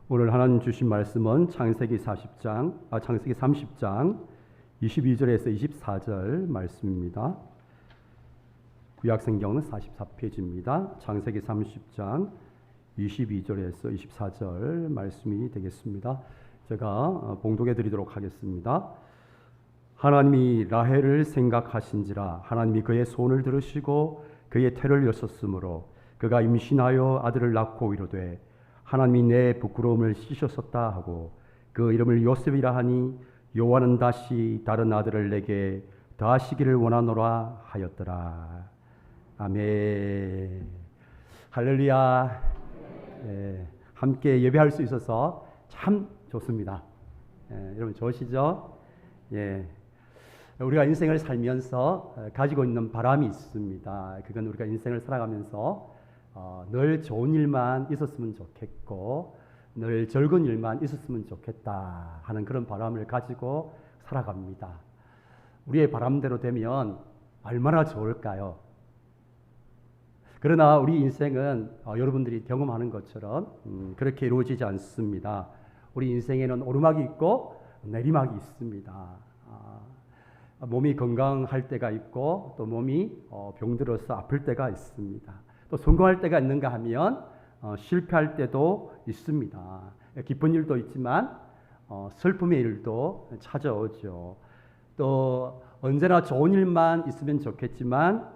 오늘 하나님 주신 말씀은 창세기 30장 22절에서 24절 말씀입니다. 구약성경은 44페이지입니다. 창세기 30장 22절에서 24절 말씀이 되겠습니다. 제가 봉독해 드리도록 하겠습니다. 하나님이 라헬을 생각하신지라 하나님이 그의 손을 들으시고 그의 태를 여셨으므로 그가 임신하여 아들을 낳고 이르되 하나님이 내 부끄러움을 씻으셨다 하고 그 이름을 요셉이라 하니 여호와는 다시 다른 아들을 내게 더하시기를 원하노라 하였더라. 아멘. 할렐루야. 함께 예배할 수 있어서 참 좋습니다. 여러분 좋으시죠? 우리가 인생을 살면서 가지고 있는 바람이 있습니다. 그건 우리가 인생을 살아가면서 늘 좋은 일만 있었으면 좋겠고 늘 즐거운 일만 있었으면 좋겠다 하는 그런 바람을 가지고 살아갑니다. 우리의 바람대로 되면 얼마나 좋을까요? 그러나 우리 인생은 여러분들이 경험하는 것처럼 그렇게 이루어지지 않습니다. 우리 인생에는 오르막이 있고 내리막이 있습니다. 몸이 건강할 때가 있고 또 몸이 병들어서 아플 때가 있습니다. 또 성공할 때가 있는가 하면 실패할 때도 있습니다. 기쁜 일도 있지만 슬픔의 일도 찾아오죠. 또 언제나 좋은 일만 있으면 좋겠지만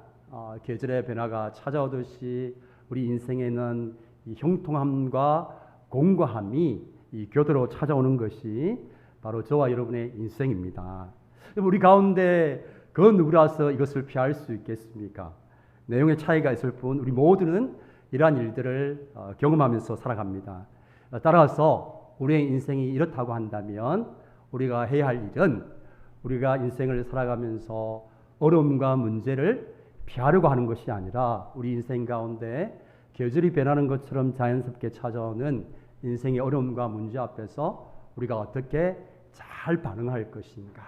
계절의 변화가 찾아오듯이 우리 인생에는 이 형통함과 공고함이 이 교대로 찾아오는 것이 바로 저와 여러분의 인생입니다. 우리 가운데 그 누구라서 이것을 피할 수 있겠습니까? 내용의 차이가 있을 뿐 우리 모두는 이러한 일들을 경험하면서 살아갑니다. 따라서 우리의 인생이 이렇다고 한다면 우리가 해야 할 일은 우리가 인생을 살아가면서 어려움과 문제를 피하려고 하는 것이 아니라 우리 인생 가운데 계절이 변하는 것처럼 자연스럽게 찾아오는 인생의 어려움과 문제 앞에서 우리가 어떻게 잘 반응할 것인가,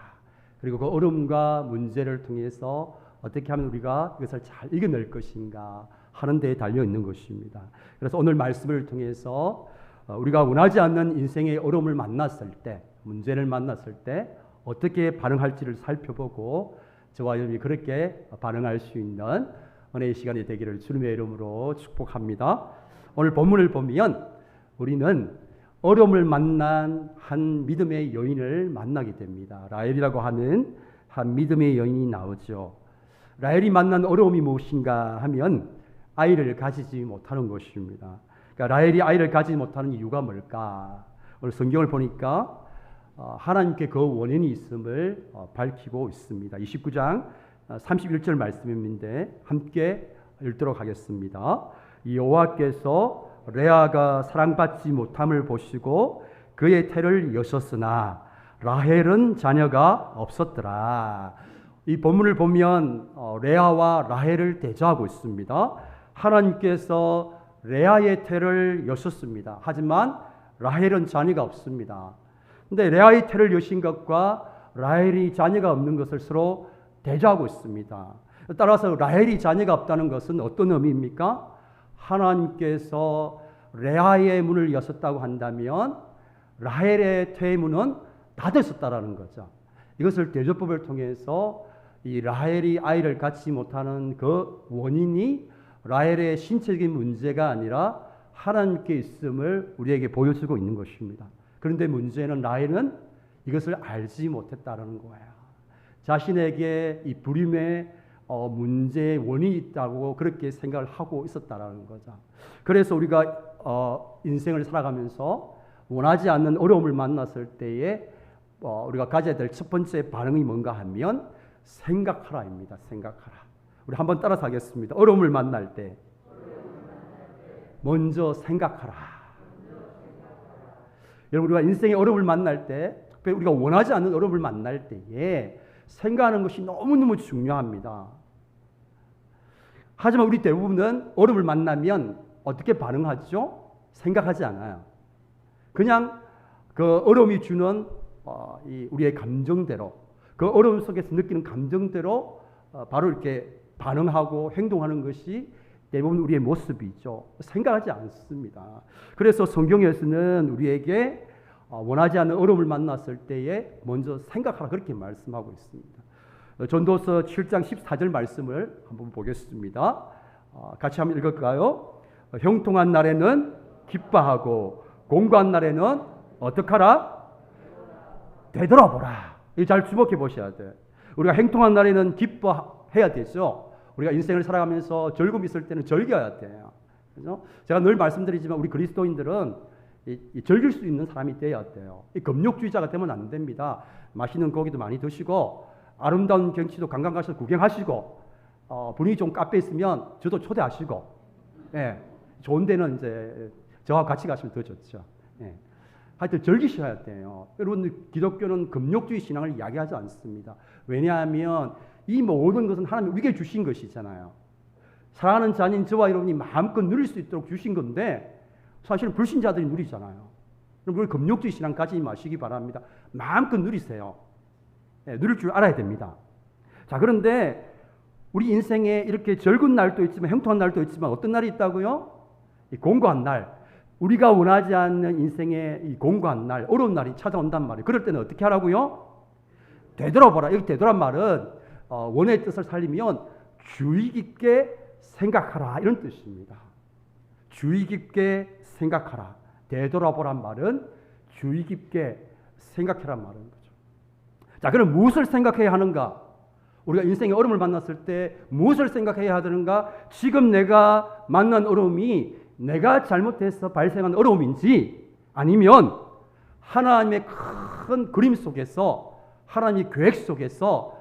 그리고 그 어려움과 문제를 통해서 어떻게 하면 우리가 이것을 잘 이겨낼 것인가 하는 데에 달려 있는 것입니다. 그래서 오늘 말씀을 통해서 우리가 원하지 않는 인생의 어려움을 만났을 때, 문제를 만났을 때 어떻게 반응할지를 살펴보고 저와 여러분이 그렇게 반응할 수 있는 은혜의 시간이 되기를 주님의 이름으로 축복합니다. 오늘 본문을 보면 우리는 어려움을 만난 한 믿음의 여인을 만나게 됩니다. 라헬이라고 하는 한 믿음의 여인이 나오죠. 라헬이 만난 어려움이 무엇인가 하면 아이를 가지지 못하는 것입니다. 그러니까 라헬이 아이를 가지지 못하는 이유가 뭘까? 오늘 성경을 보니까 하나님께 그 원인이 있음을 밝히고 있습니다. 29장 31절 말씀인데 함께 읽도록 하겠습니다. 여호와께서 레아가 사랑받지 못함을 보시고 그의 태를 여셨으나 라헬은 자녀가 없었더라. 이 본문을 보면 레아와 라헬을 대조하고 있습니다. 하나님께서 레아의 태를 여셨습니다. 하지만 라헬은 자녀가 없습니다. 근데 레아의 태를 여신 것과 라헬이 자녀가 없는 것을 서로 대조하고 있습니다. 따라서 라헬이 자녀가 없다는 것은 어떤 의미입니까? 하나님께서 레아의 문을 여셨다고 한다면 라헬의 태의 문은 닫혔었다라는 거죠. 이것을 대조법을 통해서 이 라헬이 아이를 갖지 못하는 그 원인이 라헬의 신체적인 문제가 아니라 하나님께 있음을 우리에게 보여주고 있는 것입니다. 그런데 문제는 라헬은 이것을 알지 못했다는 거예요. 자신에게 이 불임의 문제의 원인이 있다고 그렇게 생각을 하고 있었다라는 거죠. 그래서 우리가 인생을 살아가면서 원하지 않는 어려움을 만났을 때에 우리가 가져야 될 첫 번째 반응이 뭔가 하면 생각하라입니다. 생각하라. 우리 한번 따라서 하겠습니다. 어려움을 만날 때 먼저 생각하라. 여러분, 우리가 인생의 어려움을 만날 때, 특별히 우리가 원하지 않는 어려움을 만날 때에 생각하는 것이 너무너무 중요합니다. 하지만 우리 대부분은 어려움을 만나면 어떻게 반응하죠? 생각하지 않아요. 그냥 그 어려움이 주는 우리의 감정대로, 그 어려움 속에서 느끼는 감정대로 바로 이렇게 반응하고 행동하는 것이 대부분 우리의 모습이죠. 생각하지 않습니다. 그래서 성경에서는 우리에게 원하지 않는 어려움을 만났을 때에 먼저 생각하라 그렇게 말씀하고 있습니다. 전도서 7장 14절 말씀을 한번 보겠습니다. 같이 한번 읽을까요? 형통한 날에는 기뻐하고 공고한 날에는 어떡하라? 되돌아보라. 이거 잘 주목해 보셔야 돼. 우리가 형통한 날에는 기뻐해야 되죠. 우리가 인생을 살아가면서 즐거움이 있을 때는 즐겨야 돼요. 그죠? 제가 늘 말씀드리지만 우리 그리스도인들은 즐길 수 있는 사람이 되어야 돼요. 금욕주의자가 되면 안 됩니다. 맛있는 고기도 많이 드시고 아름다운 경치도 관광 가서 구경하시고 분위기 좋은 카페 있으면 저도 초대하시고, 예, 좋은 데는 이제 저와 같이 가시면 더 좋죠. 예. 하여튼 즐기셔야 돼요. 여러분, 기독교는 금욕주의 신앙을 이야기하지 않습니다. 왜냐하면 이 모든 것은 하나님이 우리에게 주신 것이잖아요. 사랑하는 자녀인 저와 여러분이 마음껏 누릴 수 있도록 주신 건데 사실은 불신자들이 누리잖아요. 그럼 우리 금욕주의 신앙 가지지 마시기 바랍니다. 마음껏 누리세요. 네, 누릴 줄 알아야 됩니다. 자, 그런데 우리 인생에 이렇게 즐거운 날도 있지만 형통한 날도 있지만 어떤 날이 있다고요? 이 공고한 날. 우리가 원하지 않는 인생의 이 공고한 날, 어려운 날이 찾아온단 말이에요. 그럴 때는 어떻게 하라고요? 되돌아보라. 여기 되돌아란 말은 원의 뜻을 살리면 주의 깊게 생각하라 이런 뜻입니다. 주의 깊게 생각하라. 되돌아보란 말은 주의 깊게 생각해란 말인 거죠. 자, 그럼 무엇을 생각해야 하는가? 우리가 인생의 어려움을 만났을 때 무엇을 생각해야 하는가? 지금 내가 만난 어려움이 내가 잘못해서 발생한 어려움인지 아니면 하나님의 큰 그림 속에서 하나님의 계획 속에서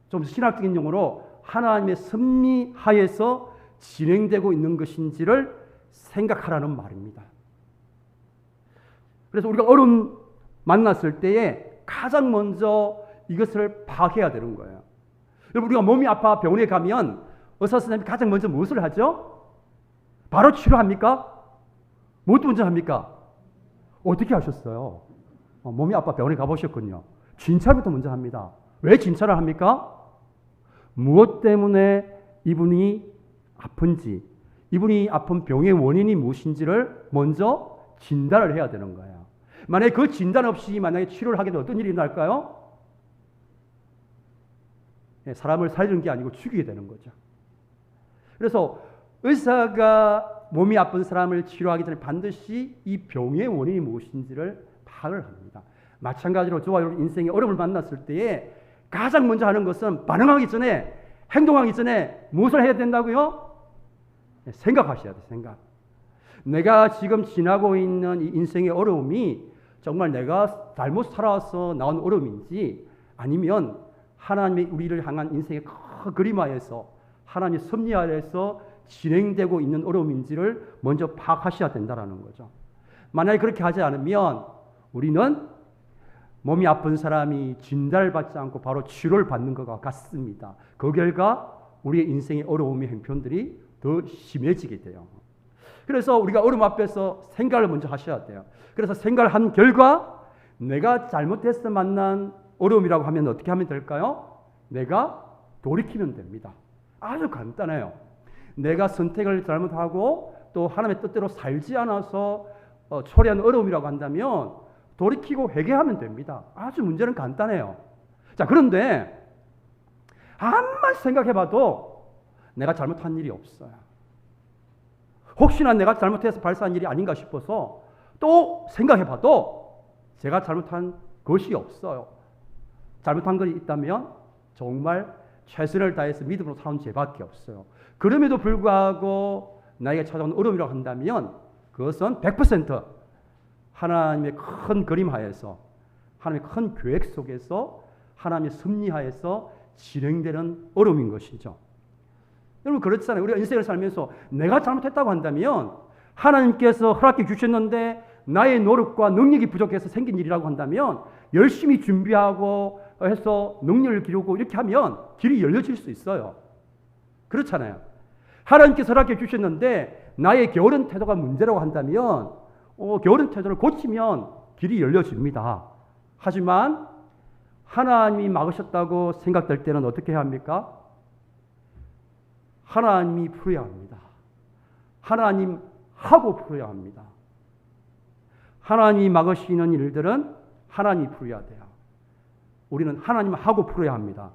좀 신학적인 용어로 하나님의 섭리하에서 진행되고 있는 것인지를 생각하라는 말입니다. 그래서 우리가 어려움 만났을 때에 가장 먼저 이것을 파악해야 되는 거예요. 여러분, 우리가 몸이 아파 병원에 가면 의사 선생님이 가장 먼저 무엇을 하죠? 바로 치료합니까? 무엇도 먼저 합니까? 어떻게 하셨어요? 몸이 아파 병원에 가보셨군요. 진찰부터 먼저 합니다. 왜 진찰을 합니까? 무엇 때문에 이분이 아픈지, 이분이 아픈 병의 원인이 무엇인지를 먼저 진단을 해야 되는 거예요. 만약에 그 진단 없이 만약에 치료를 하게 되면 어떤 일이 날까요? 사람을 살리는 게 아니고 죽이게 되는 거죠. 그래서 의사가 몸이 아픈 사람을 치료하기 전에 반드시 이 병의 원인이 무엇인지를 파악을 합니다. 마찬가지로 저와 여러분 인생의 어려움을 만났을 때에 가장 먼저 하는 것은 반응하기 전에, 행동하기 전에 무엇을 해야 된다고요? 생각하셔야 돼요. 생각. 내가 지금 지나고 있는 이 인생의 어려움이 정말 내가 잘못 살아서 나온 어려움인지 아니면 하나님이 우리를 향한 인생의 큰 그림하에서 하나님의 섭리하에서 진행되고 있는 어려움인지를 먼저 파악하셔야 된다는 거죠. 만약에 그렇게 하지 않으면 우리는 몸이 아픈 사람이 진단을 받지 않고 바로 치료를 받는 것과 같습니다. 그 결과 우리의 인생의 어려움의 형편들이 더 심해지게 돼요. 그래서 우리가 어려움 앞에서 생각을 먼저 하셔야 돼요. 그래서 생각을 한 결과 내가 잘못해서 만난 어려움이라고 하면 어떻게 하면 될까요? 내가 돌이키면 됩니다. 아주 간단해요. 내가 선택을 잘못하고 또 하나님의 뜻대로 살지 않아서 초래한 어려움이라고 한다면 돌이키고 회개하면 됩니다. 아주 문제는 간단해요. 자, 그런데 암만 생각해봐도 내가 잘못한 일이 없어요. 혹시나 내가 잘못해서 발생한 일이 아닌가 싶어서 또 생각해봐도 제가 잘못한 것이 없어요. 잘못한 것이 있다면 정말 최선을 다해서 믿음으로 살아온 죄밖에 없어요. 그럼에도 불구하고 나에게 찾아온 어려움이라고 한다면 그것은 100% 하나님의 큰 그림 하에서, 하나님의 큰 계획 속에서, 하나님의 섭리하에서 진행되는 어려움인 것이죠. 여러분, 그렇잖아요. 우리가 인생을 살면서 내가 잘못했다고 한다면 하나님께서 허락해 주셨는데 나의 노력과 능력이 부족해서 생긴 일이라고 한다면 열심히 준비하고 해서 능력을 기르고 이렇게 하면 길이 열려질 수 있어요. 그렇잖아요. 하나님께서 허락해 주셨는데 나의 게으른 태도가 문제라고 한다면 게으른 태도를 고치면 길이 열려집니다. 하지만 하나님이 막으셨다고 생각될 때는 어떻게 해야 합니까? 하나님이 풀어야 합니다. 하나님하고 풀어야 합니다. 하나님이 막으시는 일들은 하나님이 풀어야 돼요. 우리는 하나님하고 풀어야 합니다.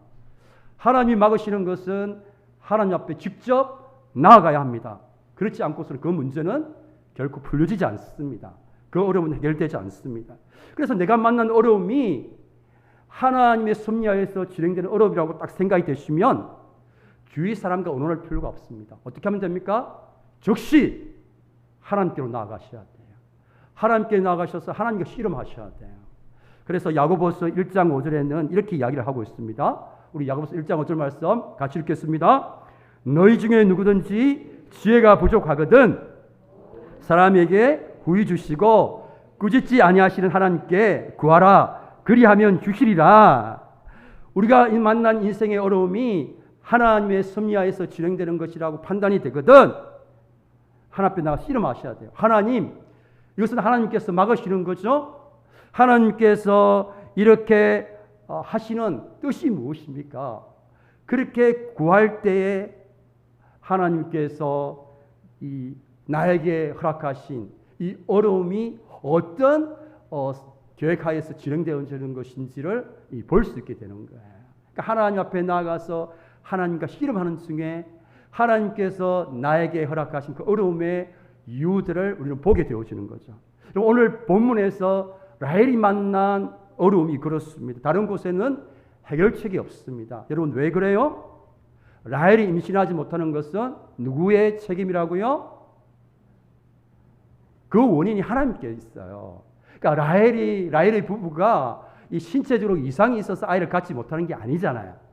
하나님이 막으시는 것은 하나님 앞에 직접 나아가야 합니다. 그렇지 않고서는 그 문제는 결코 풀려지지 않습니다. 그 어려움은 해결되지 않습니다. 그래서 내가 만난 어려움이 하나님의 섭리하에서 진행되는 어려움이라고 딱 생각이 되시면 주위 사람과 의논할 필요가 없습니다. 어떻게 하면 됩니까? 즉시 하나님께로 나아가셔야 돼요. 하나님께 나아가셔서 하나님과 씨름하셔야 돼요. 그래서 야고보서 1장 5절에는 이렇게 이야기를 하고 있습니다. 우리 야고보서 1장 5절 말씀 같이 읽겠습니다. 너희 중에 누구든지 지혜가 부족하거든 사람에게 구히 주시고 꾸짖지 아니하시는 하나님께 구하라 그리하면 주시리라. 우리가 만난 인생의 어려움이 하나님의 섭리하에서 진행되는 것이라고 판단이 되거든 하나님 앞에 나가 씨름하셔야 돼요. 하나님, 이것은 하나님께서 막으시는 거죠. 하나님께서 이렇게 하시는 뜻이 무엇입니까? 그렇게 구할 때에 하나님께서 나에게 허락하신 이 어려움이 어떤 계획하에서 진행되어지는 것인지를 볼 수 있게 되는 거예요. 그러니까 하나님 앞에 나아가서 하나님과 씨름하는 중에 하나님께서 나에게 허락하신 그 어려움의 이유들을 우리는 보게 되어지는 거죠. 오늘 본문에서 라헬이 만난 어려움이 그렇습니다. 다른 곳에는 해결책이 없습니다. 여러분 왜 그래요? 라헬이 임신하지 못하는 것은 누구의 책임이라고요? 그 원인이 하나님께 있어요. 그러니까 라헬의 부부가 이 신체적으로 이상이 있어서 아이를 갖지 못하는 게 아니잖아요.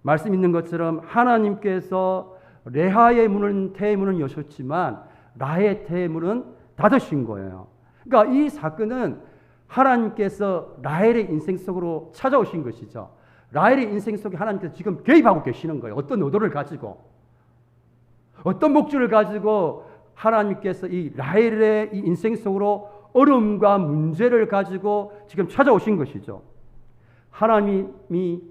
말씀 있는 것처럼 하나님께서 레아의 문은 태의 문은 여셨지만 라헬의 태의 문은 닫으신 거예요. 그러니까 이 사건은 하나님께서 라헬의 인생 속으로 찾아오신 것이죠. 라헬의 인생 속에 하나님께서 지금 개입하고 계시는 거예요. 어떤 의도를 가지고 어떤 목적을 가지고 하나님께서 이 라헬의 이 인생 속으로 어려움과 문제를 가지고 지금 찾아오신 것이죠. 하나님이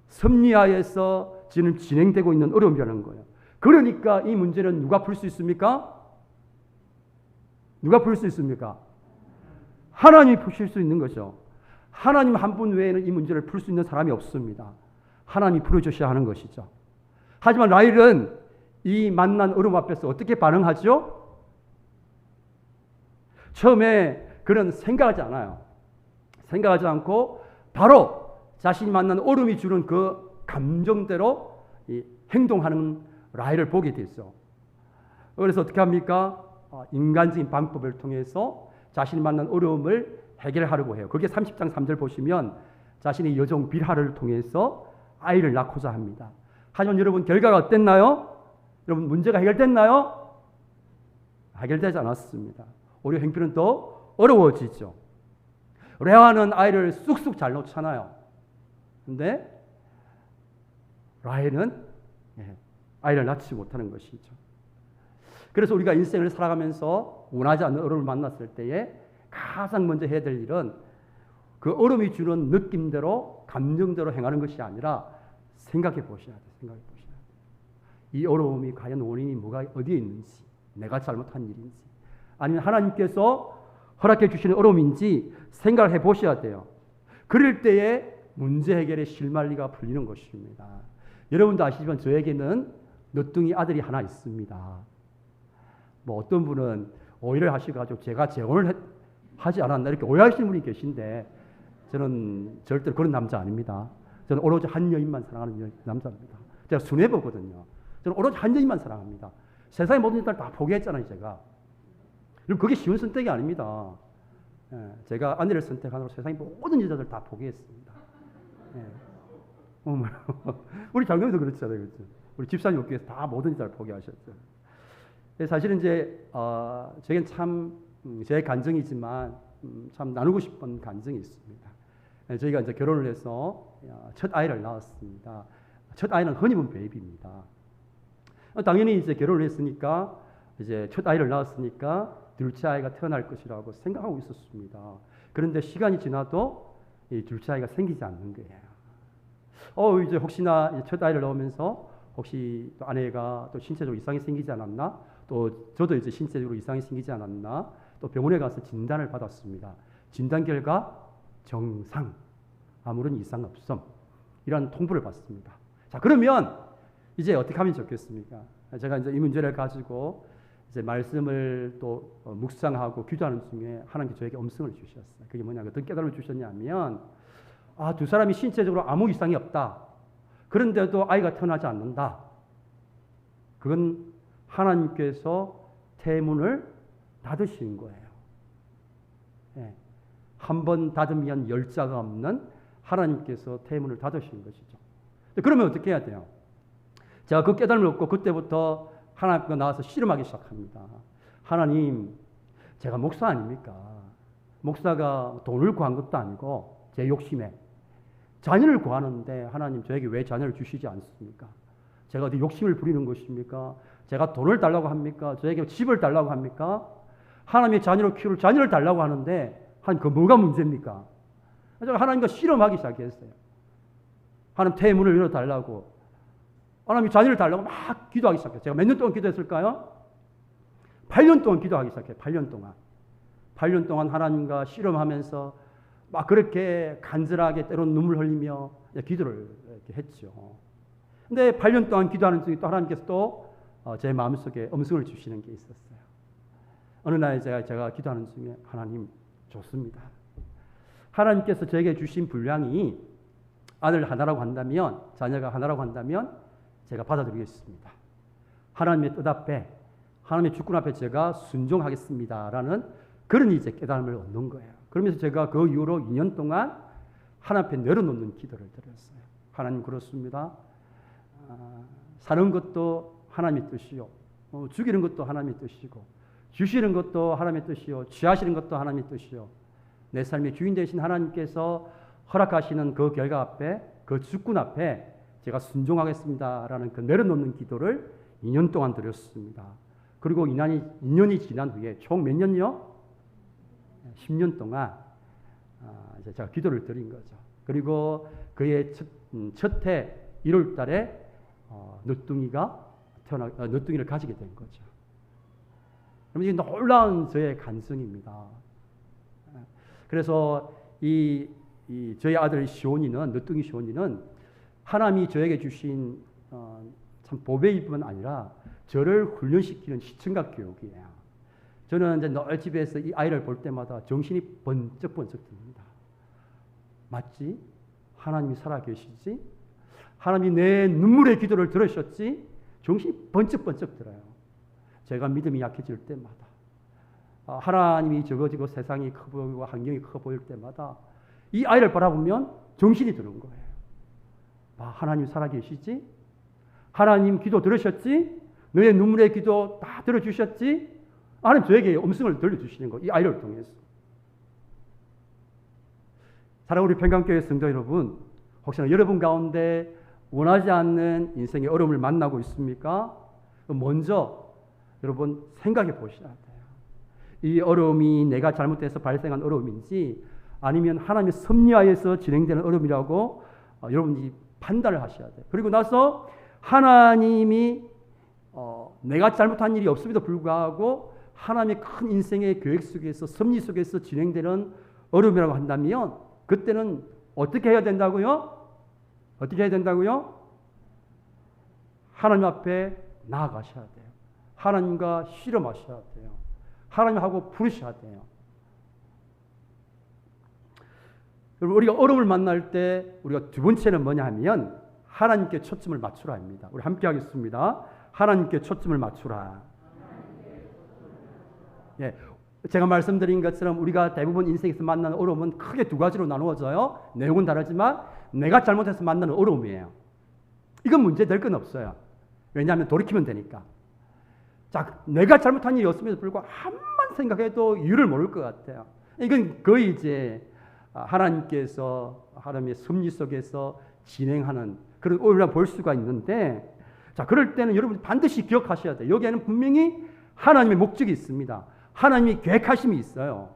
섭리하에서 지금 진행되고 있는 어려움이라는 거예요. 그러니까 이 문제는 누가 풀 수 있습니까? 누가 풀 수 있습니까? 하나님이 푸실 수 있는 거죠. 하나님 한 분 외에는 이 문제를 풀 수 있는 사람이 없습니다. 하나님이 풀어주셔야 하는 것이죠. 하지만 라헬은 이 만난 어려움 앞에서 어떻게 반응하죠? 처음에 그는 생각하지 않아요. 생각하지 않고 바로 자신이 만난 어려움이 주는 그 감정대로 행동하는 라헬을 보게 됐죠. 그래서 어떻게 합니까? 인간적인 방법을 통해서 자신이 만난 어려움을 해결하려고 해요. 그게 30장 3절 보시면 자신의 여종 빌하를 통해서 아이를 낳고자 합니다. 하지만 여러분 결과가 어땠나요? 여러분 문제가 해결됐나요? 해결되지 않았습니다. 오히려 행편은 더 어려워지죠. 레아는 아이를 쑥쑥 잘 놓잖아요. 근데 라헬은 아이를 낳지 못하는 것이죠. 그래서 우리가 인생을 살아가면서 원하지 않는 어려움을 만났을 때에 가장 먼저 해야 될 일은 그 어려움이 주는 느낌대로 감정대로 행하는 것이 아니라 생각해 보셔야 돼요. 생각해 보셔야 돼요. 이 어려움이 과연 원인이 뭐가 어디에 있는지, 내가 잘못한 일인지, 아니면 하나님께서 허락해 주시는 어려움인지 생각을 해 보셔야 돼요. 그럴 때에 문제 해결의 실마리가 풀리는 것입니다. 여러분도 아시지만 저에게는 늦둥이 아들이 하나 있습니다. 뭐 어떤 분은 오해를 하셔가지고 제가 재혼을 하지 않았나 이렇게 오해하시는 분이 계신데 저는 절대로 그런 남자 아닙니다. 저는 오로지 한 여인만 사랑하는 남자입니다. 제가 순애보거든요. 저는 오로지 한 여인만 사랑합니다. 세상의 모든 일들 다 포기했잖아요, 제가. 그게 쉬운 선택이 아닙니다. 제가 아내를 선택하느라 세상의 모든 여자들 다 포기했습니다. 우리 장로님도 그렇잖아요, 그렇죠? 우리 집사님 교회에서 다 모든 여자를 포기하셨죠. 사실은 이제 제겐 참 제 간증이지만 참 나누고 싶은 간증이 있습니다. 저희가 이제 결혼을 해서 첫 아이를 낳았습니다. 첫 아이는 허니문 베이비입니다. 당연히 이제 결혼을 했으니까 이제 첫 아이를 낳았으니까 둘째 아이가 태어날 것이라고 생각하고 있었습니다. 그런데 시간이 지나도 이 둘째 아이가 생기지 않는 거예요. 이제 혹시나 첫 아이를 낳으면서 혹시 또 아내가 또 신체적으로 이상이 생기지 않았나 또 저도 이제 신체적으로 이상이 생기지 않았나, 또 병원에 가서 진단을 받았습니다. 진단 결과 정상, 아무런 이상 없음, 이런 통보를 받습니다. 자, 그러면 이제 어떻게 하면 좋겠습니까? 제가 이제 이 문제를 가지고 이제 말씀을 또 묵상하고 기도하는 중에 하나님께 저에게 음성을 주셨어요. 그게 뭐냐, 어떤 깨달음을 주셨냐면, 두 사람이 신체적으로 아무 이상이 없다. 그런데도 아이가 태어나지 않는다. 그건 하나님께서 태문을 닫으신 거예요. 예. 한 번 닫으면 열자가 없는 하나님께서 태문을 닫으신 것이죠. 그러면 어떻게 해야 돼요? 제가 그 깨달음을 얻고 그때부터 하나님께 나와서 씨름하기 시작합니다. 하나님, 제가 목사 아닙니까? 목사가 돈을 구한 것도 아니고 제 욕심에 자녀를 구하는데 하나님 저에게 왜 자녀를 주시지 않습니까? 제가 어디 욕심을 부리는 것입니까? 제가 돈을 달라고 합니까? 저에게 집을 달라고 합니까? 하나님의 자녀를 키울 자녀를 달라고 하는데 하나님, 그 뭐가 문제입니까? 제가 하나님과 씨름하기 시작했어요. 하나님 태문을 열어달라고, 하나님 자녀를 달라고 막 기도하기 시작했어요. 제가 몇 년 동안 기도했을까요? 8년 동안 기도하기 시작해요. 8년 동안. 8년 동안 하나님과 씨름하면서 막 그렇게 간절하게 때로는 눈물 흘리며 기도를 이렇게 했죠. 근데 8년 동안 기도하는 중에 또 하나님께서 또 제 마음속에 음성을 주시는 게 있었어요. 어느 날 제가 기도하는 중에, 하나님, 좋습니다. 하나님께서 저에게 주신 분량이 아들 하나라고 한다면, 자녀가 하나라고 한다면 제가 받아들이겠습니다. 하나님의 뜻 앞에, 하나님의 주권 앞에 제가 순종하겠습니다라는 그런 이제 깨달음을 얻는 거예요. 그러면서 제가 그 이후로 2년 동안 하나님 앞에 내려놓는 기도를 드렸어요. 하나님, 그렇습니다. 사는 것도 하나님의 뜻이요, 죽이는 것도 하나님의 뜻이고, 주시는 것도 하나님의 뜻이요, 취하시는 것도 하나님의 뜻이요, 내 삶의 주인 되신 하나님께서 허락하시는 그 결과 앞에, 그 주권 앞에 제가 순종하겠습니다라는 그 내려놓는 기도를 2년 동안 드렸습니다. 그리고 2년이 지난 후에 총 몇 년요? 10년 동안 이제 제가 기도를 드린 거죠. 그리고 그의 첫 해 1월 달에 늦둥이를 가지게 된 거죠. 그럼 이게 놀라운 저의 간증입니다. 그래서 저희 아들 시온이는, 늦둥이 시온이는 하나님이 저에게 주신 참 보배일 뿐 아니라 저를 훈련시키는 시청각 교육이에요. 저는 이제 늘 집에서 이 아이를 볼 때마다 정신이 번쩍번쩍 듭니다. 맞지? 하나님이 살아계시지? 하나님이 내 눈물의 기도를 들으셨지? 정신이 번쩍번쩍 들어요. 제가 믿음이 약해질 때마다, 하나님이 적어지고 세상이 커 보이고 환경이 커 보일 때마다 이 아이를 바라보면 정신이 드는 거예요. 하나님 살아계시지? 하나님 기도 들으셨지? 너의 눈물의 기도 다 들어주셨지? 하나님 저에게 음성을 들려주시는 거, 이 아이를 통해서. 사랑하는 우리 평강교회 성도 여러분, 혹시나 여러분 가운데 원하지 않는 인생의 어려움을 만나고 있습니까? 먼저 여러분 생각해 보셔야 돼요. 이 어려움이 내가 잘못해서 발생한 어려움인지 아니면 하나님의 섭리하에서 진행되는 어려움이라고 여러분이 판단을 하셔야 돼요. 그리고 나서 하나님이 내가 잘못한 일이 없음에도 불구하고 하나님의 큰 인생의 계획 속에서, 섭리 속에서 진행되는 어려움이라고 한다면 그때는 어떻게 해야 된다고요? 어떻게 해야 된다고요? 하나님 앞에 나아가셔야 돼요. 하나님과 씨름하셔야 돼요. 하나님하고 부르셔야 돼요. 우리가 어려움을 만날 때 우리가 두 번째는 뭐냐 하면 하나님께 초점을 맞추라 합니다. 우리 함께 하겠습니다. 하나님께 초점을 맞추라. 예, 제가 말씀드린 것처럼 우리가 대부분 인생에서 만나는 어려움은 크게 두 가지로 나누어져요. 내용은 다르지만 내가 잘못해서 만나는 어려움이에요. 이건 문제 될 건 없어요. 왜냐하면 돌이키면 되니까. 자, 내가 잘못한 일이 없음에도 불구하고 한만 생각해도 이유를 모를 것 같아요. 이건 거의 이제 하나님께서 하나님의 섭리 속에서 진행하는 그런 오해를 볼 수가 있는데, 자, 그럴 때는 여러분 반드시 기억하셔야 돼요. 여기에는 분명히 하나님의 목적이 있습니다. 하나님이 계획하심이 있어요.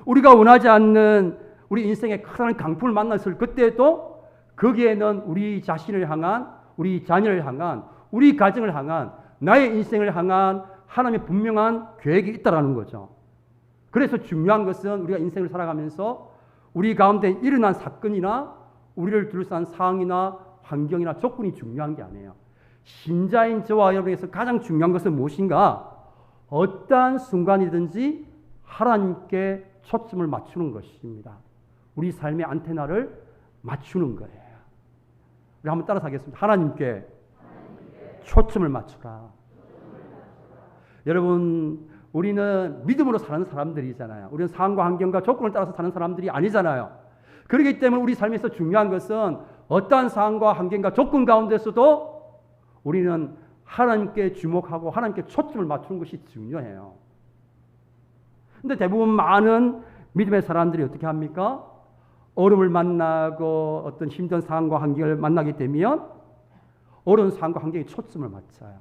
우리가 원하지 않는 우리 인생의 커다란 강풍을 만났을 그때도 거기에는 우리 자신을 향한, 우리 자녀를 향한, 우리 가정을 향한, 나의 인생을 향한 하나님의 분명한 계획이 있다라는 거죠. 그래서 중요한 것은 우리가 인생을 살아가면서 우리 가운데 일어난 사건이나 우리를 둘러싼 상황이나 환경이나 조건이 중요한 게 아니에요. 신자인 저와 여러분에게서 가장 중요한 것은 무엇인가? 어떠한 순간이든지 하나님께 초점을 맞추는 것입니다. 우리 삶의 안테나를 맞추는 거예요. 우리 한번 따라서 하겠습니다. 하나님께 초점을 맞추라. 여러분, 우리는 믿음으로 사는 사람들이잖아요. 우리는 상황과 환경과 조건을 따라서 사는 사람들이 아니잖아요. 그렇기 때문에 우리 삶에서 중요한 것은 어떠한 상황과 환경과 조건 가운데서도 우리는 하나님께 주목하고 하나님께 초점을 맞추는 것이 중요해요. 근데 대부분 많은 믿음의 사람들이 어떻게 합니까? 어려움을 만나고 어떤 힘든 상황과 환경을 만나게 되면 어려운 상황과 환경에 초점을 맞춰요.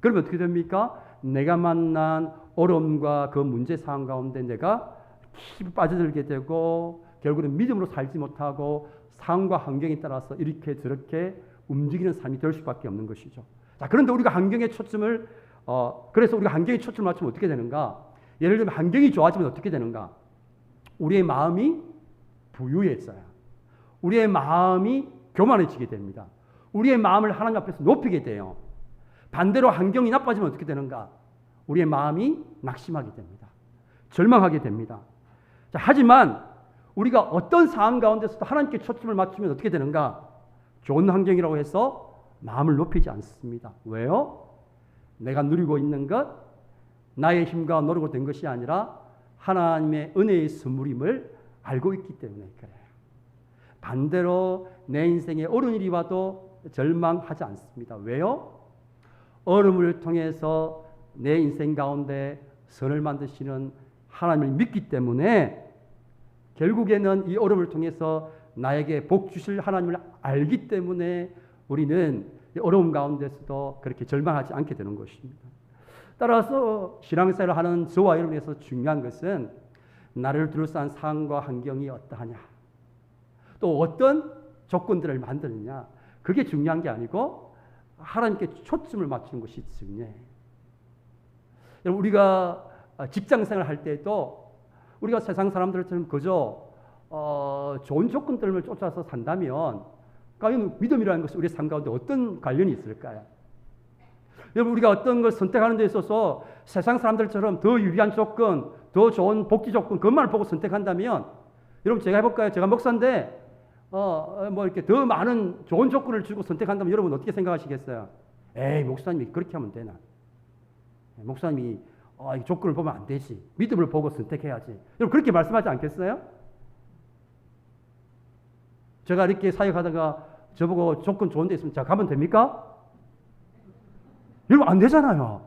그러면 어떻게 됩니까? 내가 만난 어려움과 그 문제 상황 가운데 내가 깊이 빠져들게 되고 결국은 믿음으로 살지 못하고 상황과 환경에 따라서 이렇게 저렇게 움직이는 삶이 될 수밖에 없는 것이죠. 자, 그런데 우리가 환경에 초점을 그래서 우리가 환경에 초점을 맞추면 어떻게 되는가? 예를 들면 환경이 좋아지면 어떻게 되는가? 우리의 마음이 부유해져요. 우리의 마음이 교만해지게 됩니다. 우리의 마음을 하나님 앞에서 높이게 돼요. 반대로 환경이 나빠지면 어떻게 되는가? 우리의 마음이 낙심하게 됩니다. 절망하게 됩니다. 자, 하지만 우리가 어떤 상황 가운데서도 하나님께 초점을 맞추면 어떻게 되는가? 좋은 환경이라고 해서 마음을 높이지 않습니다. 왜요? 내가 누리고 있는 것, 나의 힘과 노력으로 된 것이 아니라 하나님의 은혜의 선물임을 알고 있기 때문에 그래요. 반대로 내 인생에 어려운 일이 와도 절망하지 않습니다. 왜요? 어려움을 통해서 내 인생 가운데 선을 만드시는 하나님을 믿기 때문에 결국에는 이 어려움을 통해서 나에게 복 주실 하나님을 알기 때문에 우리는 어려움 가운데서도 그렇게 절망하지 않게 되는 것입니다. 따라서 신앙생활을 하는 저와 여러분에서 중요한 것은 나를 둘러싼 상황과 환경이 어떠하냐, 또 어떤 조건들을 만드느냐, 그게 중요한 게 아니고 하나님께 초점을 맞추는 것이 중요해요. 여러분, 우리가 직장생활을 할 때도 우리가 세상 사람들처럼 그저 좋은 조건들을 쫓아서 산다면 과연 믿음이라는 것이 우리 삶 가운데 어떤 관련이 있을까요? 여러분, 우리가 어떤 걸 선택하는 데 있어서 세상 사람들처럼 더 유리한 조건, 더 좋은 복지 조건, 그것만 보고 선택한다면, 여러분 제가 해볼까요? 제가 목사인데 뭐 이렇게 더 많은 좋은 조건을 주고 선택한다면 여러분 어떻게 생각하시겠어요? 에이, 목사님이 그렇게 하면 되나? 목사님이 이 조건을 보면 안 되지. 믿음을 보고 선택해야지. 여러분 그렇게 말씀하지 않겠어요? 제가 이렇게 사역하다가 저보고 조건 좋은 데 있으면 제가 가면 됩니까? 여러분 안 되잖아요.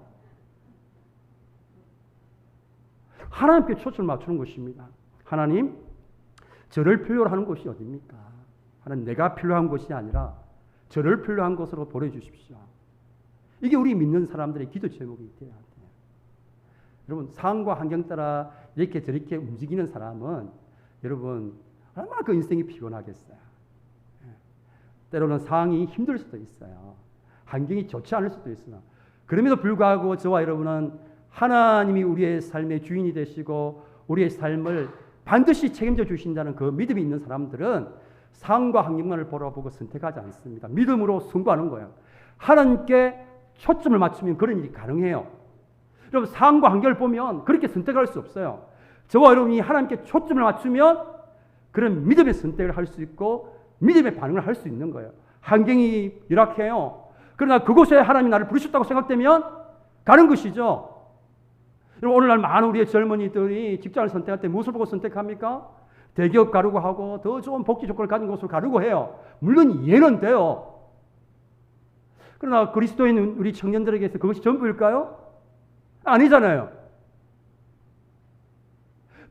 하나님께 초점을 맞추는 것입니다. 하나님, 저를 필요로 하는 곳이 어디입니까? 하나님, 내가 필요한 곳이 아니라 저를 필요한 곳으로 보내주십시오. 이게 우리 믿는 사람들의 기도 제목이 돼야 돼요. 여러분, 상황과 환경 따라 이렇게 저렇게 움직이는 사람은 여러분 얼마나 그 인생이 피곤하겠어요. 때로는 상황이 힘들 수도 있어요. 환경이 좋지 않을 수도 있어요. 그럼에도 불구하고 저와 여러분은 하나님이 우리의 삶의 주인이 되시고 우리의 삶을 반드시 책임져 주신다는 그 믿음이 있는 사람들은 상황과 환경만을 바라보고 선택하지 않습니다. 믿음으로 승부하는 거예요. 하나님께 초점을 맞추면 그런 일이 가능해요. 여러분, 상황과 환경을 보면 그렇게 선택할 수 없어요. 저와 여러분이 하나님께 초점을 맞추면 그런 믿음의 선택을 할 수 있고 믿음의 반응을 할 수 있는 거예요. 환경이 열악해요. 그러나 그곳에 하나님이 나를 부르셨다고 생각되면 가는 것이죠. 여러분, 오늘날 많은 우리의 젊은이들이 직장을 선택할 때 무엇을 보고 선택합니까? 대기업 가려고 하고 더 좋은 복지 조건을 가진 곳으로 가려고 해요. 물론 이해는 돼요. 그러나 그리스도인 우리 청년들에게서 그것이 전부일까요? 아니잖아요.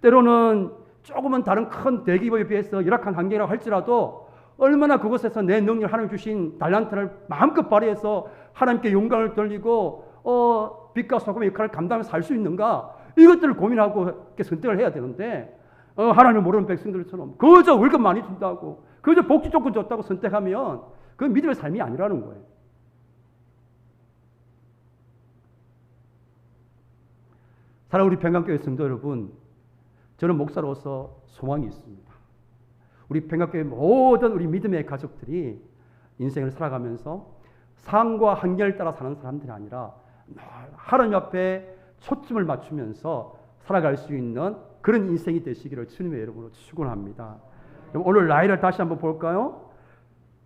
때로는 조금은 다른 큰 대기업에 비해서 열악한 환경이라고 할지라도 얼마나 그곳에서 내 능력을 하나님 주신 달란트를 마음껏 발휘해서 하나님께 영광을 돌리고 빛과 소금의 역할을 감당해서 살 수 있는가, 이것들을 고민하고 이렇게 선택을 해야 되는데 하나님을 모르는 백성들처럼 그저 월급 많이 준다고 그저 복지 조건 좋다고 선택하면 그건 믿음의 삶이 아니라는 거예요. 사랑하는 우리 평강교회 성도 여러분, 저는 목사로서 소망이 있습니다. 우리 평강교회 모든 우리 믿음의 가족들이 인생을 살아가면서 상황과 환경을 따라 사는 사람들이 아니라 하나님 앞에 초점을 맞추면서 살아갈 수 있는 그런 인생이 되시기를 주님의 이름으로 축원합니다. 오늘 라헬을 다시 한번 볼까요?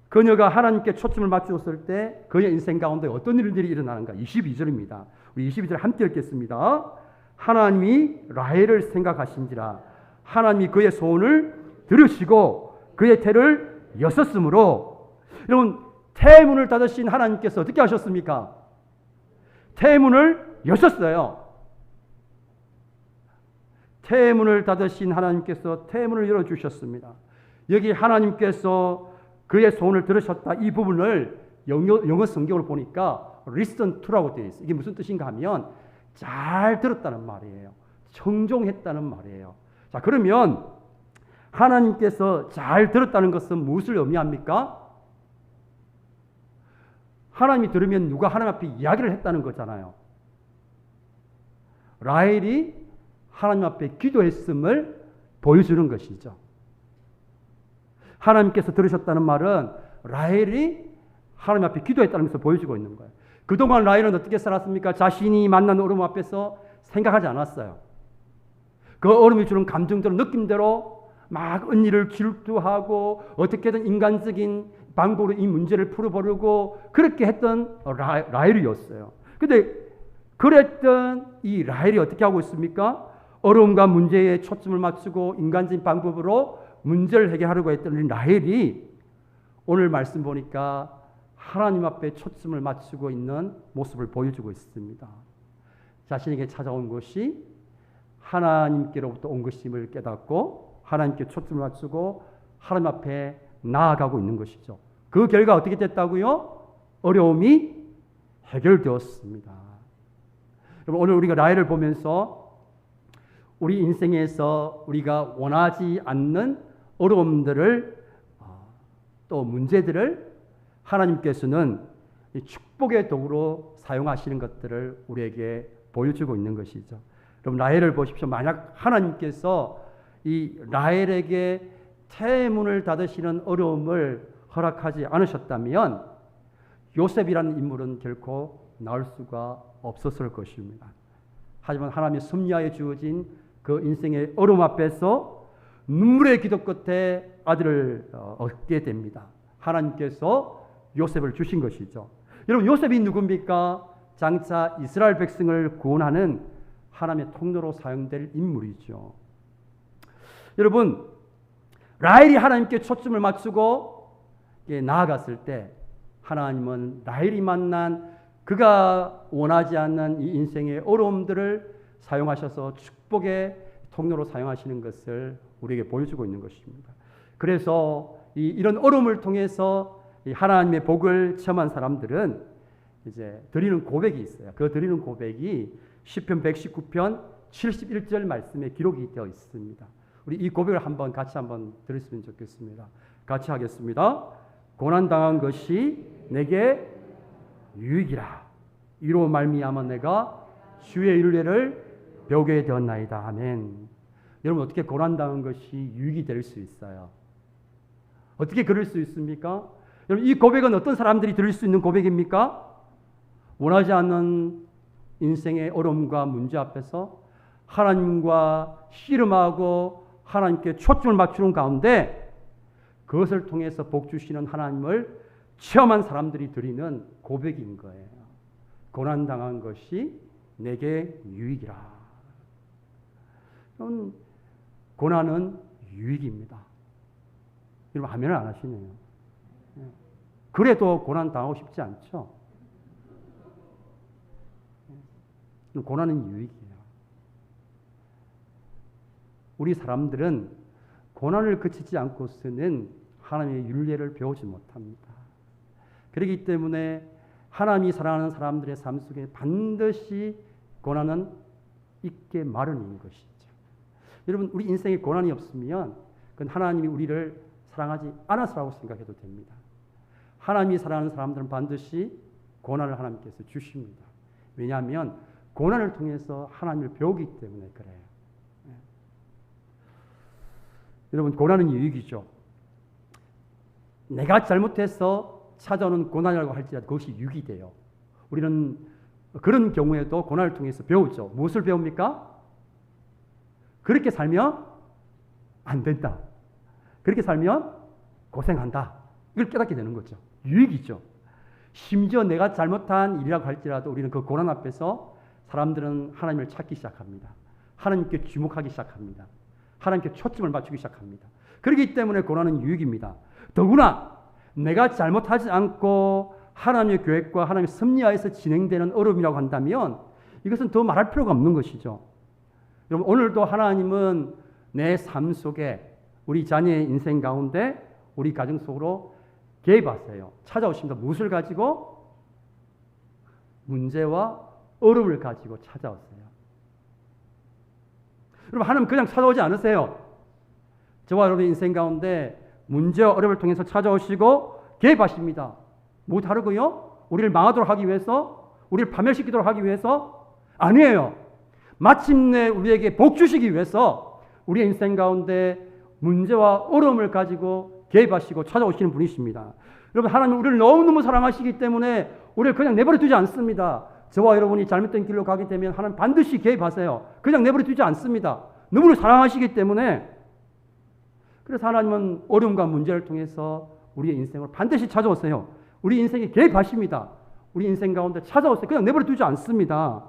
그녀가 하나님께 초점을 맞추었을 때 그녀의 인생 가운데 어떤 일들이 일어나는가? 22절입니다. 우리 22절 함께 읽겠습니다. 하나님이 라헬을 생각하신지라 하나님이 그의 소원을 들으시고 그의 태를 여셨으므로. 여러분, 태문을 닫으신 하나님께서 어떻게 하셨습니까? 태문을 여셨어요. 태문을 닫으신 하나님께서 태문을 열어주셨습니다. 여기 하나님께서 그의 소원을 들으셨다, 이 부분을 영어 성경을 보니까 listen to라고 되어 있어요. 이게 무슨 뜻인가 하면 잘 들었다는 말이에요. 청종했다는 말이에요. 자, 그러면 하나님께서 잘 들었다는 것은 무엇을 의미합니까? 하나님이 들으면 누가 하나님 앞에 이야기를 했다는 거잖아요. 라헬이 하나님 앞에 기도했음을 보여주는 것이죠. 하나님께서 들으셨다는 말은 라헬이 하나님 앞에 기도했다는 것을 보여주고 있는 거예요. 그동안 라헬은 어떻게 살았습니까? 자신이 만난 어려움 앞에서 생각하지 않았어요. 그 어려움이 주는 감정대로, 느낌대로 막 언니를 질투하고 어떻게든 인간적인 방법으로 이 문제를 풀어보려고 그렇게 했던 라헬이었어요. 그런데 그랬던 이 라헬이 어떻게 하고 있습니까? 어려움과 문제에 초점을 맞추고 인간적인 방법으로 문제를 해결하려고 했던 이 라헬이 오늘 말씀 보니까 하나님 앞에 초점을 맞추고 있는 모습을 보여주고 있습니다. 자신에게 찾아온 것이 하나님께로부터 온 것임을 깨닫고 하나님께 초점을 맞추고 하나님 앞에 나아가고 있는 것이죠. 그 결과 어떻게 됐다고요? 어려움이 해결되었습니다. 여러분, 오늘 우리가 라헬을 보면서 우리 인생에서 우리가 원하지 않는 어려움들을 또 문제들을 하나님께서는 축복의 도구로 사용하시는 것들을 우리에게 보여주고 있는 것이죠. 여러분, 라헬을 보십시오. 만약 하나님께서 이 라헬에게 태문을 닫으시는 어려움을 허락하지 않으셨다면 요셉이라는 인물은 결코 나올 수가 없었을 것입니다. 하지만 하나님의 섭리하에 주어진 그 인생의 어려움 앞에서 눈물의 기도 끝에 아들을 얻게 됩니다. 하나님께서 요셉을 주신 것이죠. 여러분, 요셉이 누굽니까? 장차 이스라엘 백성을 구원하는 하나님의 통로로 사용될 인물이죠. 여러분, 라헬이 하나님께 초점을 맞추고 나아갔을 때 하나님은 라헬이 만난 그가 원하지 않는 이 인생의 어려움들을 사용하셔서 축복의 통로로 사용하시는 것을 우리에게 보여주고 있는 것입니다. 그래서 이런 어려움을 통해서 하나님의 복을 체험한 사람들은 이제 드리는 고백이 있어요. 그 드리는 고백이 시편 119편 71절 말씀에 기록이 되어 있습니다. 우리 이 고백을 같이 한번 들으시면 좋겠습니다. 같이 하겠습니다. 고난당한 것이 내게 유익이라. 이로 말미암아 내가 주의 율례를 배우게 되었나이다. 아멘. 여러분, 어떻게 고난당한 것이 유익이 될 수 있어요? 어떻게 그럴 수 있습니까? 여러분, 이 고백은 어떤 사람들이 들을 수 있는 고백입니까? 원하지 않는 인생의 어려움과 문제 앞에서 하나님과 씨름하고 하나님께 초점을 맞추는 가운데 그것을 통해서 복 주시는 하나님을 체험한 사람들이 드리는 고백인 거예요. 고난당한 것이 내게 유익이라. 고난은 유익입니다. 여러분, 아멘을 안 하시네요. 그래도 고난 당하고 싶지 않죠? 고난은 유익이에요. 우리 사람들은 고난을 그치지 않고서는 하나님의 율례를 배우지 못합니다. 그렇기 때문에 하나님이 사랑하는 사람들의 삶 속에 반드시 고난은 있게 마련인 것이죠. 여러분, 우리 인생에 고난이 없으면 그건 하나님이 우리를 사랑하지 않아서라고 생각해도 됩니다. 하나님이 사랑하는 사람들은 반드시 고난을 하나님께서 주십니다. 왜냐하면 고난을 통해서 하나님을 배우기 때문에 그래요. 여러분, 고난은 유익이죠. 내가 잘못해서 찾아오는 고난이라고 할지라도 그것이 유익이 돼요. 우리는 그런 경우에도 고난을 통해서 배우죠. 무엇을 배웁니까? 그렇게 살면 안 된다. 그렇게 살면 고생한다. 이걸 깨닫게 되는 거죠. 유익이죠. 심지어 내가 잘못한 일이라고 할지라도 우리는 그 고난 앞에서 사람들은 하나님을 찾기 시작합니다. 하나님께 주목하기 시작합니다. 하나님께 초점을 맞추기 시작합니다. 그렇기 때문에 고난은 유익입니다. 더구나 내가 잘못하지 않고 하나님의 계획과 하나님의 섭리하에서 진행되는 어려움이라고 한다면 이것은 더 말할 필요가 없는 것이죠. 여러분, 오늘도 하나님은 내 삶 속에 우리 자녀의 인생 가운데 우리 가정 속으로 개입하세요. 찾아오십니다. 무엇을 가지고? 문제와 어려움을 가지고 찾아오세요. 여러분, 하나님 그냥 찾아오지 않으세요. 저와 여러분의 인생 가운데 문제와 어려움을 통해서 찾아오시고 개입하십니다. 뭐 다르고요? 우리를 망하도록 하기 위해서, 우리를 파멸시키도록 하기 위해서? 아니에요. 마침내 우리에게 복 주시기 위해서 우리의 인생 가운데 문제와 어려움을 가지고 개입하시고 찾아오시는 분이십니다. 여러분, 하나님은 우리를 너무너무 사랑하시기 때문에 우리를 그냥 내버려 두지 않습니다. 저와 여러분이 잘못된 길로 가게 되면 하나님 반드시 개입하세요. 그냥 내버려 두지 않습니다. 너무 사랑하시기 때문에. 그래서 하나님은 어려움과 문제를 통해서 우리의 인생을 반드시 찾아오세요. 우리 인생에 개입하십니다. 우리 인생 가운데 찾아오세요. 그냥 내버려 두지 않습니다.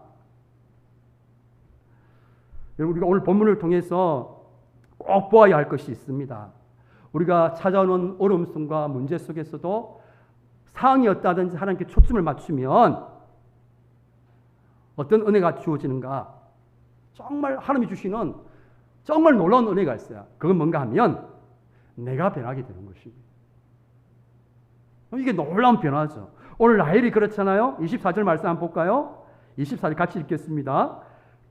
여러분, 우리가 오늘 본문을 통해서 꼭 보아야 할 것이 있습니다. 우리가 찾아오는 어려움과 문제 속에서도 상황이 어떠하든지 하나님께 초점을 맞추면 어떤 은혜가 주어지는가? 정말 하나님이 주시는 정말 놀라운 은혜가 있어요. 그건 뭔가 하면 내가 변하게 되는 것입니다. 이게 놀라운 변화죠. 오늘 라헬이 그렇잖아요. 24절 말씀 한번 볼까요? 24절 같이 읽겠습니다.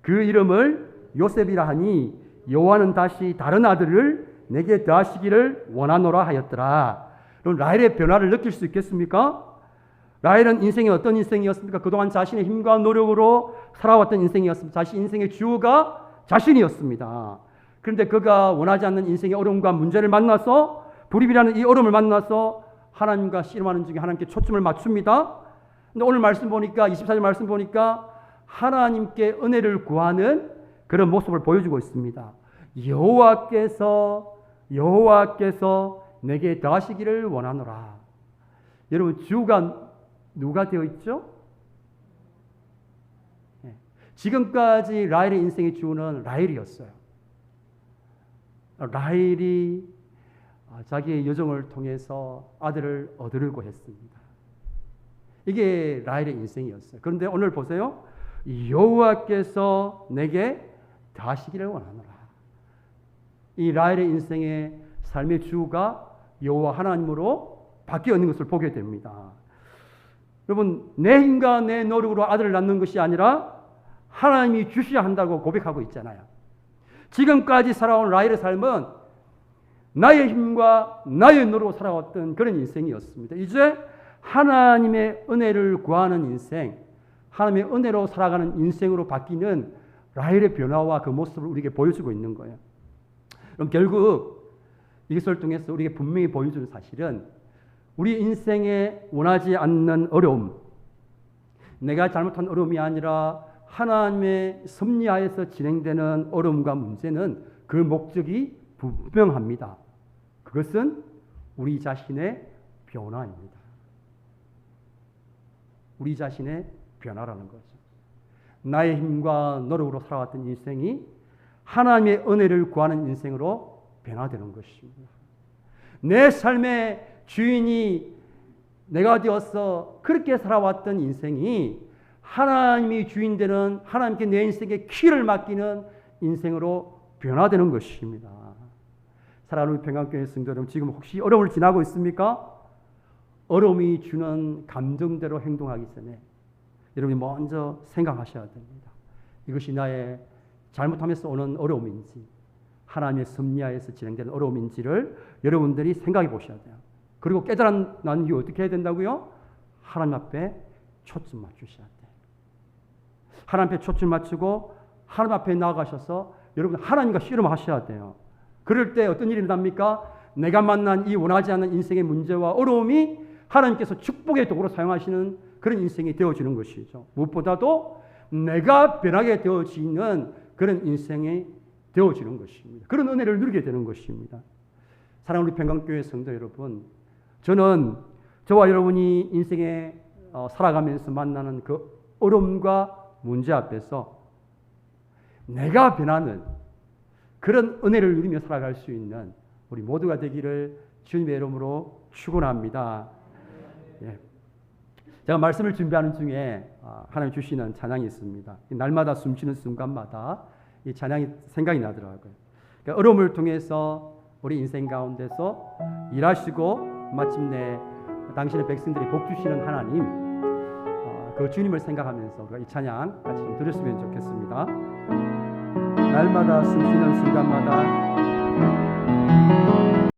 그 이름을 요셉이라 하니 여호와는 다시 다른 아들을 내게 더하시기를 원하노라 하였더라. 그럼 라헬의 변화를 느낄 수 있겠습니까? 라헬은 인생이 어떤 인생이었습니까? 그동안 자신의 힘과 노력으로 살아왔던 인생이었습니다. 자신 인생의 주어가 자신이었습니다. 그런데 그가 원하지 않는 인생의 어려움과 문제를 만나서 불입이라는 이 어려움을 만나서 하나님과 씨름하는 중에 하나님께 초점을 맞춥니다. 근데 오늘 말씀 보니까 24절 말씀 보니까 하나님께 은혜를 구하는 그런 모습을 보여주고 있습니다. 여호와께서 내게 더하시기를 원하노라. 여러분, 주가 누가 되어 있죠? 지금까지 라헬의 인생의 주는 라헬이었어요. 라헬이 자기의 여정을 통해서 아들을 얻으려고 했습니다. 이게 라헬의 인생이었어요. 그런데 오늘 보세요. 여호와께서 내게 더하시기를 원하노라. 이 라헬의 인생의 삶의 주가 여호와 하나님으로 바뀌어 있는 것을 보게 됩니다. 여러분, 내 힘과 내 노력으로 아들을 낳는 것이 아니라 하나님이 주셔야 한다고 고백하고 있잖아요. 지금까지 살아온 라헬의 삶은 나의 힘과 나의 노력으로 살아왔던 그런 인생이었습니다. 이제 하나님의 은혜를 구하는 인생, 하나님의 은혜로 살아가는 인생으로 바뀌는 라헬의 변화와 그 모습을 우리에게 보여주고 있는 거예요. 그럼 결국 이것을 통해서 우리에게 분명히 보여주는 사실은 우리 인생에 원하지 않는 어려움, 내가 잘못한 어려움이 아니라 하나님의 섭리하에서 진행되는 어려움과 문제는 그 목적이 분명합니다. 그것은 우리 자신의 변화입니다. 우리 자신의 변화라는 거죠. 나의 힘과 노력으로 살아왔던 인생이 하나님의 은혜를 구하는 인생으로 변화되는 것입니다. 내 삶의 주인이 내가 되어서 그렇게 살아왔던 인생이 하나님이 주인 되는, 하나님께 내 인생의 키를 맡기는 인생으로 변화되는 것입니다. 사랑하는 평안교회 성도 여러분, 지금 혹시 어려움을 지나고 있습니까? 어려움이 주는 감정대로 행동하기 전에 여러분이 먼저 생각하셔야 됩니다. 이것이 나의 잘못하면서 오는 어려움인지 하나님의 섭리하에서 진행되는 어려움인지를 여러분들이 생각해 보셔야 돼요. 그리고 깨달은 이후 어떻게 해야 된다고요? 하나님 앞에 초점 맞추셔야 돼요. 하나님 앞에 초점 맞추고 하나님 앞에 나아가셔서 여러분 하나님과 씨름하셔야 돼요. 그럴 때 어떤 일이 일어납니까? 내가 만난 이 원하지 않는 인생의 문제와 어려움이 하나님께서 축복의 도구로 사용하시는 그런 인생이 되어지는 것이죠. 무엇보다도 내가 변하게 되어지는 그런 인생이 되어지는 것입니다. 그런 은혜를 누리게 되는 것입니다. 사랑하는 우리 평강교회 성도 여러분, 저는 저와 여러분이 인생에 살아가면서 만나는 그 어려움과 문제 앞에서 내가 변하는 그런 은혜를 누리며 살아갈 수 있는 우리 모두가 되기를 주님의 이름으로 축원합니다. 예. 제가 말씀을 준비하는 중에 하나님 주시는 찬양이 있습니다. 날마다 숨쉬는 순간마다 이 찬양이 생각이 나더라고요. 그러니까 어려움을 통해서 우리 인생 가운데서 일하시고 마침내 당신의 백성들이 복 주시는 하나님, 그 주님을 생각하면서 우리가 이 찬양 같이 좀 들었으면 좋겠습니다. 날마다 숨쉬는 순간마다